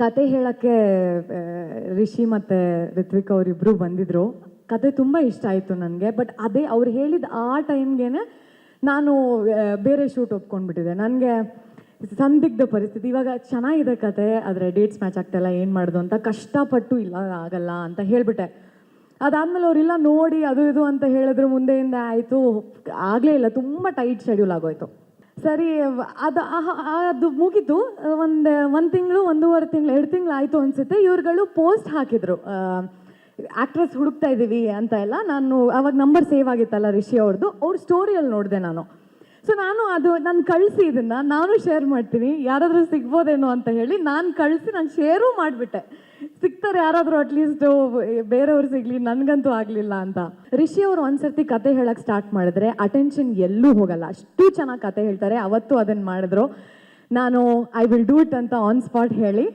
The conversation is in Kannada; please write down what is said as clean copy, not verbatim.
ಕತೆ ಹೇಳೋಕ್ಕೆ ರಿಷಿ ಮತ್ತು ರಿತ್ವಿಕ್ ಅವರಿಬ್ಬರು ಬಂದಿದ್ದರು. ಕತೆ ತುಂಬ ಇಷ್ಟ ಆಯಿತು ನನಗೆ. ಬಟ್ ಅದೇ ಅವ್ರು ಹೇಳಿದ ಆ ಟೈಮ್ಗೆ ನಾನು ಬೇರೆ ಶೂಟ್ ಒಪ್ಕೊಂಡ್ಬಿಟ್ಟಿದ್ದೆ. ನನಗೆ ಸಂದಿಗ್ಧ ಪರಿಸ್ಥಿತಿ. ಇವಾಗ ಚೆನ್ನಾಗಿದೆ ಕತೆ, ಆದರೆ ಡೇಟ್ಸ್ ಮ್ಯಾಚ್ ಆಗ್ತಾಯಿಲ್ಲ, ಏನು ಮಾಡೋದು ಅಂತ ಕಷ್ಟಪಟ್ಟು ಇಲ್ಲ ಆಗಲ್ಲ ಅಂತ ಹೇಳಿಬಿಟ್ಟೆ. ಅದಾದಮೇಲೆ ಅವರಿಲ್ಲ ನೋಡಿ ಅದು ಇದು ಅಂತ ಹೇಳಿದ್ರು. ಮುಂದೆಯಿಂದ ಆಯಿತು, ಆಗಲೇ ಇಲ್ಲ, ತುಂಬ ಟೈಟ್ ಶೆಡ್ಯೂಲ್ ಆಗೋಯ್ತು. ಸರಿ, ಅದು ಮುಗಿತು. ಒಂದು ತಿಂಗಳು, 1.5 ತಿಂಗಳು, 2 ತಿಂಗಳು ಆಯಿತು ಅನಿಸುತ್ತೆ. ಇವ್ರುಗಳು ಪೋಸ್ಟ್ ಹಾಕಿದ್ರು, ಆ್ಯಕ್ಟ್ರೆಸ್ ಹುಡುಕ್ತಾ ಇದ್ದೀವಿ ಅಂತ ಎಲ್ಲ. ನಾನು ಆವಾಗ ನಂಬರ್ ಸೇವ್ ಆಗಿತ್ತಲ್ಲ ರಿಷಿ ಅವ್ರದ್ದು, ಅವ್ರ ಸ್ಟೋರಿಯಲ್ಲಿ ನೋಡಿದೆ ನಾನು. ಸೊ ನಾನು ಕಳಿಸಿ ಇದನ್ನು ನಾನು ಶೇರ್ ಮಾಡ್ತೀನಿ, ಯಾರಾದರೂ ಸಿಗ್ಬೋದೇನೋ ಅಂತ ಹೇಳಿ ನಾನು ಕಳಿಸಿ ನಾನು ಶೇರೂ ಮಾಡಿಬಿಟ್ಟೆ. ಸಿಗ್ತಾರೆ ಯಾರಾದರೂ ಅಟ್ಲೀಸ್ಟು, ಬೇರೆಯವ್ರು ಸಿಗಲಿ, ನನಗಂತೂ ಆಗಲಿಲ್ಲ ಅಂತ. ರಿಷಿ ಅವರು ಒಂದ್ಸರ್ತಿ ಕತೆ ಹೇಳಕ್ಕೆ ಸ್ಟಾರ್ಟ್ ಮಾಡಿದ್ರೆ ಅಟೆನ್ಷನ್ ಎಲ್ಲೂ ಹೋಗಲ್ಲ, ಅಷ್ಟು ಚೆನ್ನಾಗಿ ಕತೆ ಹೇಳ್ತಾರೆ. ಅವತ್ತು ಅದನ್ನು ಮಾಡಿದ್ರು. ನಾನು ಐ ವಿಲ್ ಡೂ ಇಟ್ ಅಂತ ಆನ್ ಸ್ಪಾಟ್ ಹೇಳಿ